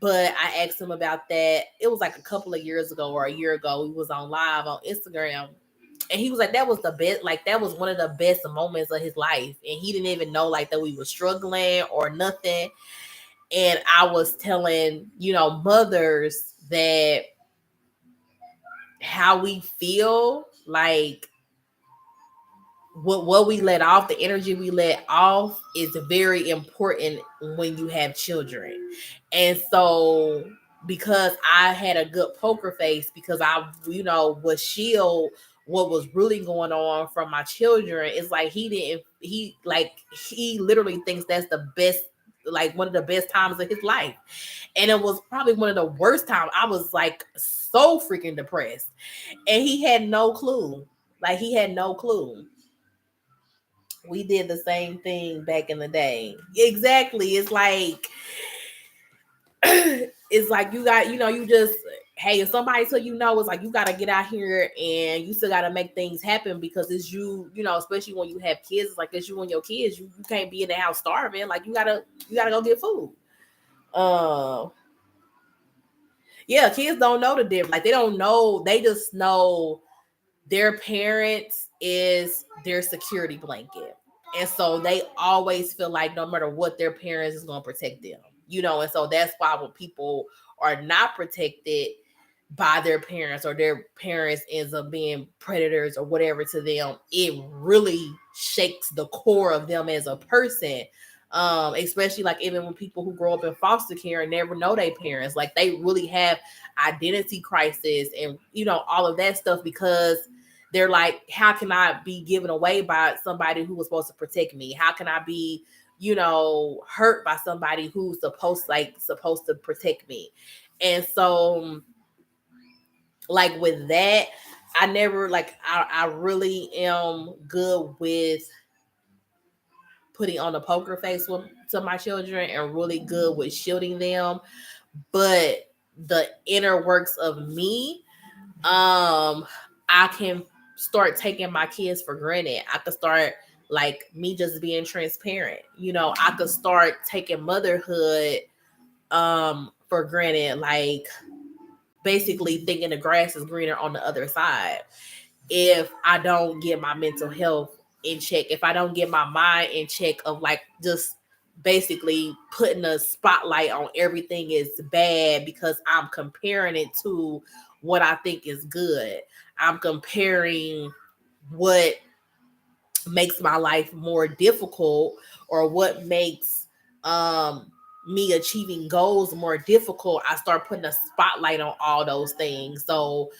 But I asked him about that. It was like a couple of years ago or a year ago. We was on live on Instagram. And he was like, that was the best, like that was one of the best moments of his life. And he didn't even know like that we were struggling or nothing. And I was telling, mothers that how we feel, like what we let off, the energy we let off is very important when you have children. And so because I had a good poker face, because I, was shield what was really going on from my children, it's like he literally thinks that's the best, like one of the best times of his life. And it was probably one of the worst times. I was like so freaking depressed. And he had no clue. Like he had no clue. We did the same thing back in the day. Exactly. It's like it's like you got, you just, hey, if somebody tell it's like you gotta get out here and you still gotta make things happen, because it's you, especially when you have kids, it's like it's you and your kids. You can't be in the house starving. Like you gotta go get food. Uh yeah, kids don't know the difference. Like they don't know, they just know their parents is their security blanket. And so they always feel like no matter what, their parents is going to protect them, and so that's why when people are not protected by their parents, or their parents ends up being predators or whatever to them, it really shakes the core of them as a person. Especially like even when people who grow up in foster care and never know their parents, like they really have identity crisis and all of that stuff, because they're like, how can I be given away by somebody who was supposed to protect me? How can I be, hurt by somebody who's supposed to protect me? And so like with that, I never like I really am good with putting on a poker face to my children, and really good with shielding them. But the inner works of me, I can start taking my kids for granted. I could start like me just being transparent. I could start taking motherhood for granted, like basically thinking the grass is greener on the other side. If I don't get my mental health in check, if I don't get my mind in check, of like just basically putting a spotlight on everything is bad because I'm comparing it to what I think is good. I'm comparing what makes my life more difficult, or what makes um me achieving goals more difficult. I start putting a spotlight on all those things. So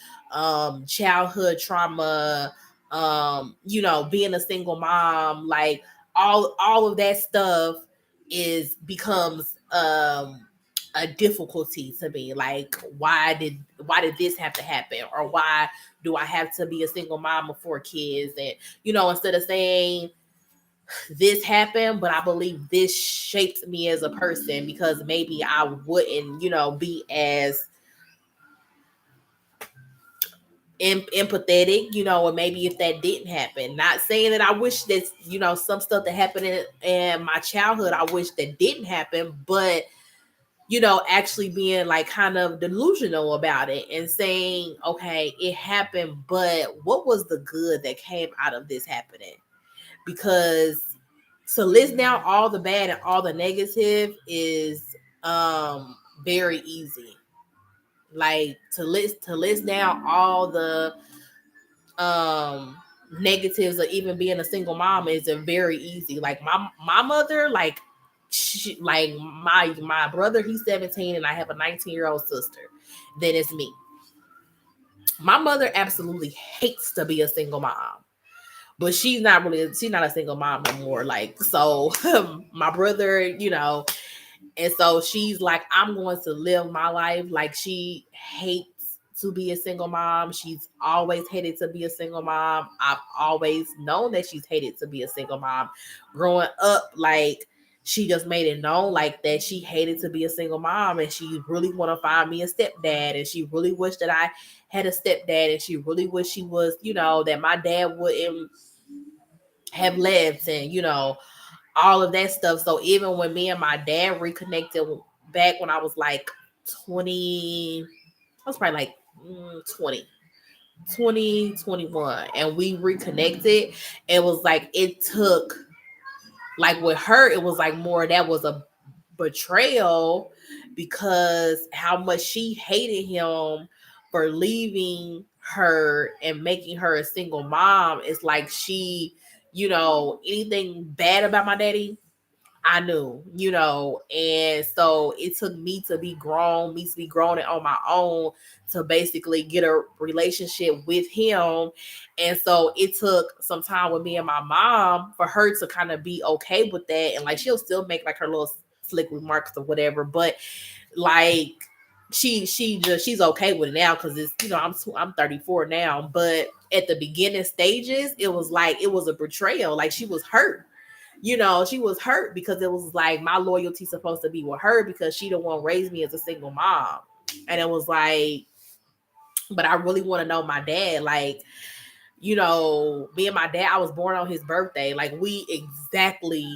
childhood trauma, being a single mom, like all of that stuff is becomes a difficulty to me. Like why did this have to happen, or why do I have to be a single mom of 4 kids? And instead of saying this happened, but I believe this shaped me as a person, because maybe I wouldn't, be as empathetic, or maybe if that didn't happen. Not saying that I wish that, some stuff that happened in my childhood, I wish that didn't happen, but actually being like kind of delusional about it and saying, okay, it happened, but what was the good that came out of this happening? Because to list down all the bad and all the negative is very easy. Like to list down all the um negatives of even being a single mom is a very easy. Like my mother, like like my brother, he's 17, and I have a 19-year-old sister. Then it's me. My mother absolutely hates to be a single mom, but she's not a single mom no more. Like, so my brother, and so she's like, I'm going to live my life. Like, she hates to be a single mom. She's always hated to be a single mom. I've always known that she's hated to be a single mom. Growing up, like, she just made it known like that she hated to be a single mom, and she really want to find me a stepdad, and she really wished that I had a stepdad, and she really wished she was, that my dad wouldn't have left, and all of that stuff. So even when me and my dad reconnected back when I was like 20, I was probably like 20, 21, and we reconnected, it was like, it took, like, with her, it was like more, that was a betrayal, because how much she hated him for leaving her and making her a single mom. It's like she, anything bad about my daddy, I knew, and so it took me to be grown, and on my own, to basically get a relationship with him. And so it took some time with me and my mom for her to kind of be okay with that. And like, she'll still make like her little slick remarks or whatever, but like, she's okay with it now, because it's, I'm 34 now. But at the beginning stages, it was like, it was a betrayal. Like, she was hurt, she was hurt, because it was like, my loyalty supposed to be with her, because she the one raised me as a single mom. And it was like, but I really want to know my dad. Like, me and my dad, I was born on his birthday. Like, we exactly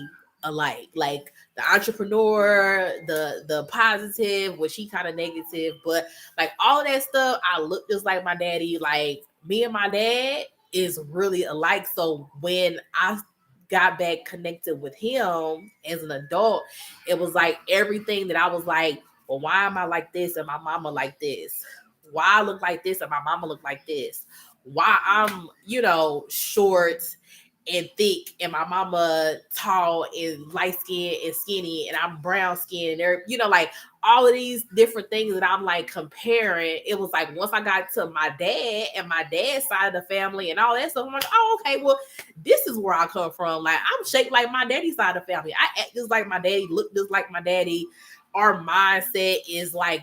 alike. Like, the entrepreneur, the positive, which he kind of negative, but like, all of that stuff, I look just like my daddy. Like, me and my dad is really alike. So when I got back connected with him as an adult, it was like everything that I was like, well, why am I like this and my mama like this? Why I look like this and my mama look like this? Why I'm, short and thick, and my mama tall and light skinned and skinny, and I'm brown skinned, and like, all of these different things that I'm like comparing. It was like, once I got to my dad and my dad's side of the family and all that stuff, I'm like, oh, okay, well, this is where I come from. Like, I'm shaped like my daddy's side of the family. I act just like my daddy, look just like my daddy. Our mindset is like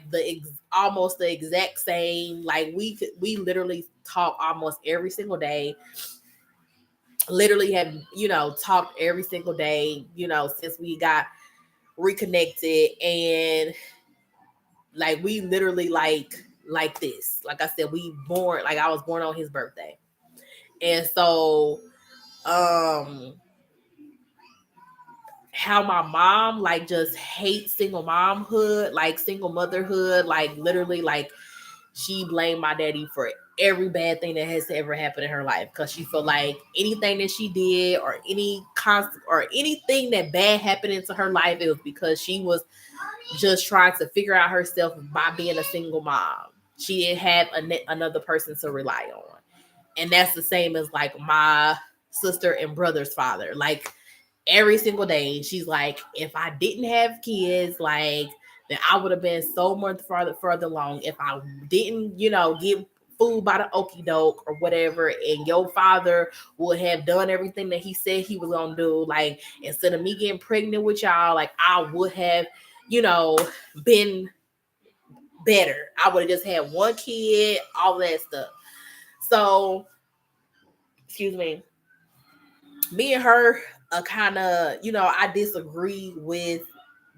almost the exact same. Like, we literally talk almost every single day. Literally have, talked every single day, since we got reconnected. And like, we literally like this. Like I said, I was born on his birthday. And so how my mom like just hates single momhood, like single motherhood, like literally, like, she blamed my daddy for every bad thing that has ever happened in her life, because she felt like anything that she did, or anything that bad happened into her life, it was because she was just trying to figure out herself by being a single mom. She didn't have another person to rely on. And that's the same as like my sister and brother's father. Like, every single day, she's like, if I didn't have kids, like, then I would have been so much further along. If I didn't, get food by the okie doke or whatever, and your father would have done everything that he said he was gonna do. Like, instead of me getting pregnant with y'all, like, I would have, been better. I would have just had one kid, all that stuff. So, excuse me and her kind of, I disagree with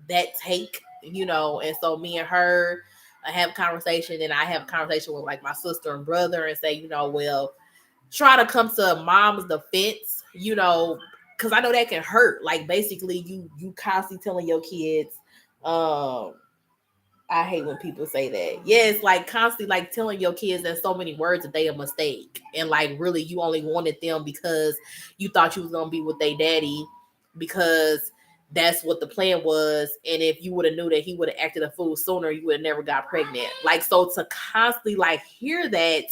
that take, and so me and her, I have a conversation, and I have a conversation with like my sister and brother, and say, well, try to come to mom's defense, because I know that can hurt. Like, basically, you constantly telling your kids, I hate when people say that. Yeah, it's like constantly like telling your kids in so many words that they a mistake. And like, really, you only wanted them because you thought you was gonna be with their daddy, because that's what the plan was. And if you would have knew that he would have acted a fool sooner, you would have never got pregnant. Like, so to constantly like hear that,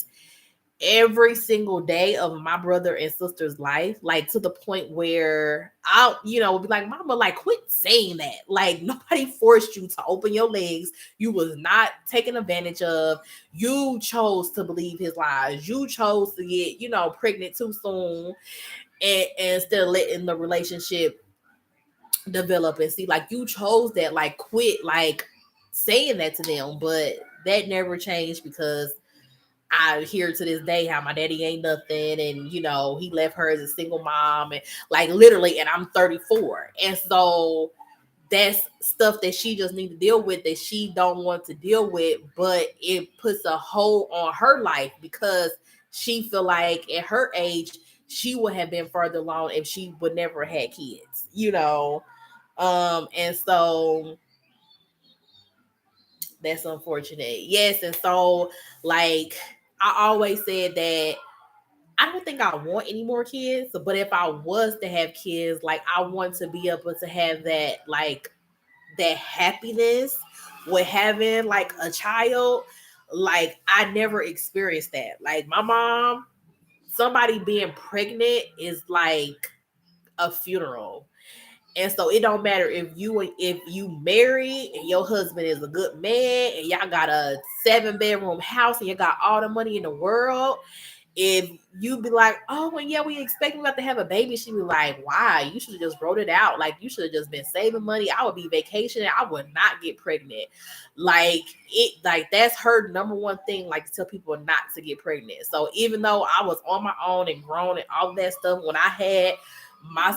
every single day of my brother and sister's life, like to the point where I'll, be like, Mama, like, quit saying that. Like, nobody forced you to open your legs. You was not taken advantage of. You chose to believe his lies. You chose to get, pregnant too soon, and instead of letting the relationship develop and see, like, you chose that. Like, quit, like, saying that to them. But that never changed, because I hear to this day how my daddy ain't nothing, and he left her as a single mom, and like literally, and I'm 34, and so that's stuff that she just need to deal with, that she don't want to deal with, but it puts a hold on her life, because she feel like at her age she would have been further along if she would never had kids. And so that's unfortunate. Yes, and so like I always said that I don't think I want any more kids, but if I was to have kids, like I want to be able to have that happiness with having like a child. Like I never experienced that. Like my mom, somebody being pregnant is like a funeral. And so it don't matter if you married and your husband is a good man and y'all got a 7-bedroom house and you got all the money in the world. If you be like, oh, well, yeah, we expect we about to have a baby, she be like, why? You should have just wrote it out. Like, you should have just been saving money. I would be vacationing. I would not get pregnant. Like that's her number one thing, like to tell people not to get pregnant. So even though I was on my own and grown and all that stuff, when I had my,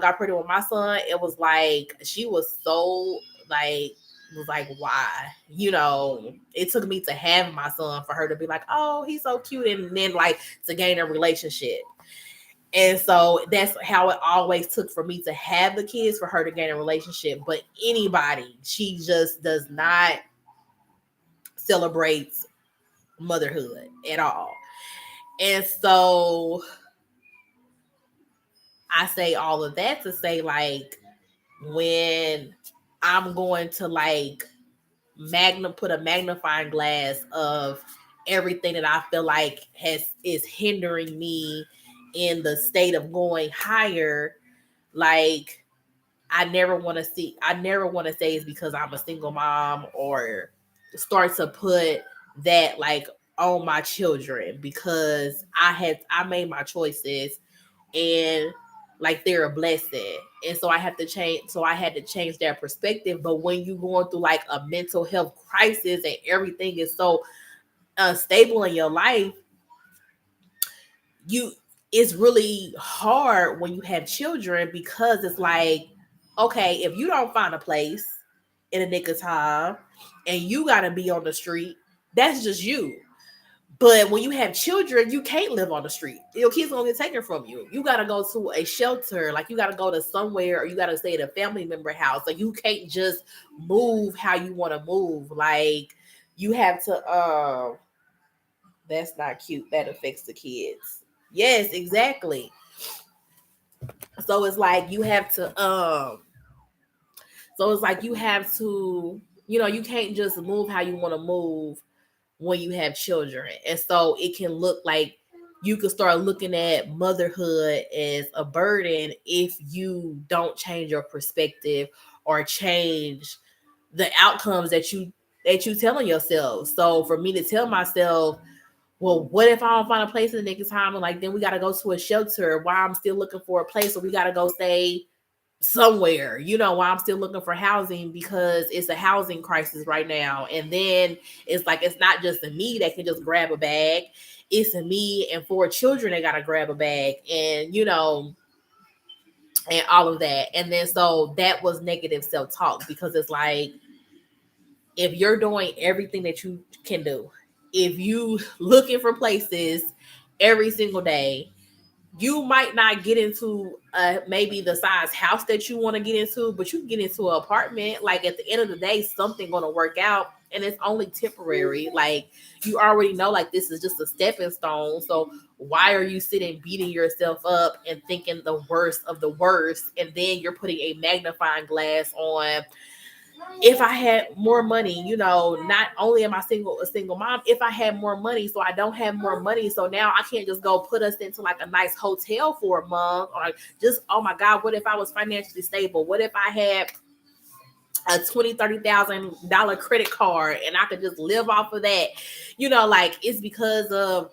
got pregnant with my son, it was like, she was so like, was like, why? It took me to have my son for her to be like, oh, he's so cute, and then like to gain a relationship. And so that's how it always took for me to have the kids, for her to gain a relationship. But anybody, she just does not celebrate motherhood at all. And so I say all of that to say, like, when I'm going to like put a magnifying glass of everything that I feel like is hindering me in the state of going higher, like I never want to say it's because I'm a single mom, or start to put that like on my children, because I made my choices, and like they're a blessing. And so I had to change that perspective. But when you going through like a mental health crisis and everything is so unstable in your life, you it's really hard when you have children, because it's like, okay, if you don't find a place in a nick of time and you gotta be on the street, that's just you. But when you have children, you can't live on the street. Your kids gonna get taken from you. You gotta go to a shelter, like you gotta go to somewhere, or you gotta stay at a family member house. Like you can't just move how you want to move. Like you have to. That's not cute. That affects the kids. Yes, exactly. So it's like you have to. So it's like you have to. You can't just move how you want to move when you have children. And so it can look like you could start looking at motherhood as a burden if you don't change your perspective or change the outcomes that you telling yourself. So for me to tell myself, well, what if I don't find a place in the next time? And like, then we got to go to a shelter while I'm still looking for a place, or we got to go stay somewhere, while I'm still looking for housing, because it's a housing crisis right now. And then it's like, it's not just a me that can just grab a bag, it's a me and 4 children that gotta grab a bag, and and all of that. And then so that was negative self-talk, because it's like, if you're doing everything that you can do, if you looking for places every single day, you might not get into maybe the size house that you want to get into, but you can get into an apartment. Like at the end of the day, something going to work out, and it's only temporary. Like you already know, like this is just a stepping stone. So why are you sitting beating yourself up and thinking the worst of the worst, and then you're putting a magnifying glass on if I had more money, you know, not only am I a single mom, if I had more money, so I don't have more money, so now I can't just go put us into like a nice hotel for a month, or just, oh my God, what if I was financially stable? What if I had a $20,000, $30,000 credit card and I could just live off of that? You know, like, it's because of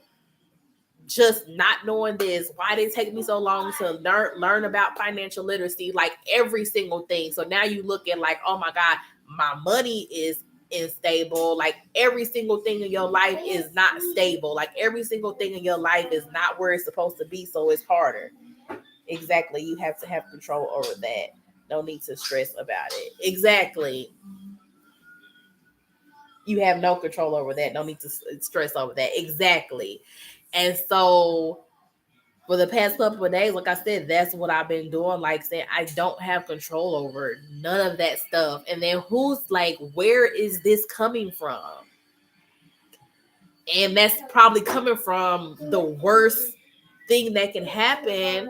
just not knowing this. Why did it take me so long to learn about financial literacy? Like, every single thing. So now you look at like, oh my God, my money is unstable. Like, every single thing in your life is not stable. Like, every single thing in your life is not where it's supposed to be. So it's harder. Exactly. You have to have control over that. No need to stress about it. Exactly. You have no control over that. No need to stress over that. Exactly. And so for the past couple of days, like I said, that's what I've been doing. Like, saying I don't have control over none of that stuff. And then who's like, where is this coming from? And that's probably coming from the worst thing that can happen.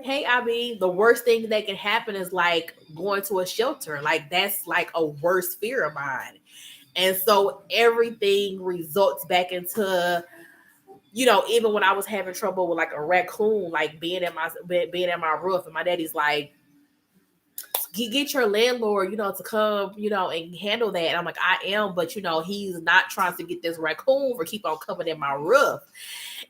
Hey, I mean, the worst thing that can happen is like going to a shelter. Like, that's like a worst fear of mine. And so everything results back into, you know, even when I was having trouble with like a raccoon, like being at my roof, and my daddy's like, get your landlord, you know, to come, you know, and handle that. And I'm like, I am, but you know, he's not trying to get this raccoon for keep on coming in my roof.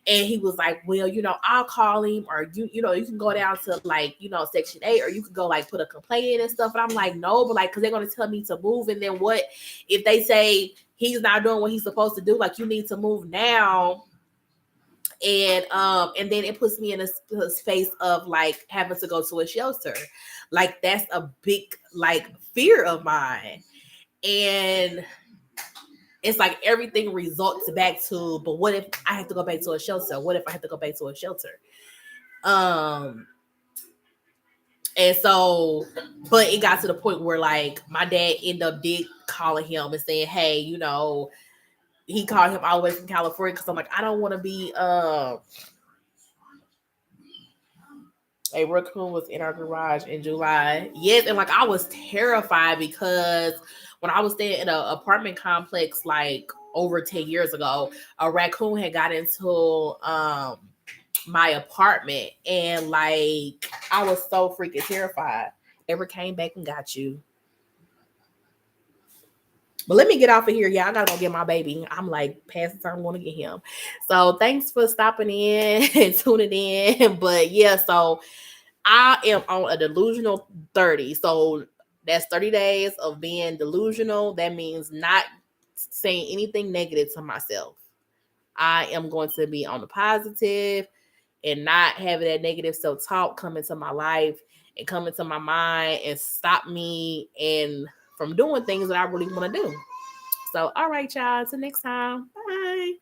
And he was like, well, you know, I'll call him, or you know, you can go down to like, you know, Section 8, or you could go like put a complaint in and stuff. And I'm like, no, but like, because they're going to tell me to move. And then what if they say he's not doing what he's supposed to do? Like, you need to move now. And then it puts me in a space of like having to go to a shelter. Like, that's a big like fear of mine. And it's like everything results back to, but what if I have to go back to a shelter? What if I have to go back to a shelter? um and so, but it got to the point where like my dad ended up did calling him and saying, hey, you know, he called him all the way from California, because I'm like, I don't want to be a raccoon was in our garage in July. Yes, and like I was terrified because when I was staying in an apartment complex like over 10 years ago, a raccoon had got into my apartment, and like I was so freaking terrified. Ever came back and got you. But let me get off of here, y'all. I gotta go get my baby. I'm like past the time I want to get him. So thanks for stopping in and tuning in. But yeah, so I am on a delusional 30. So that's 30 days of being delusional. That means not saying anything negative to myself. I am going to be on the positive and not having that negative self-talk come into my life and come into my mind and stop me and from doing things that I really want to do. So, all right, y'all. Till next time. Bye.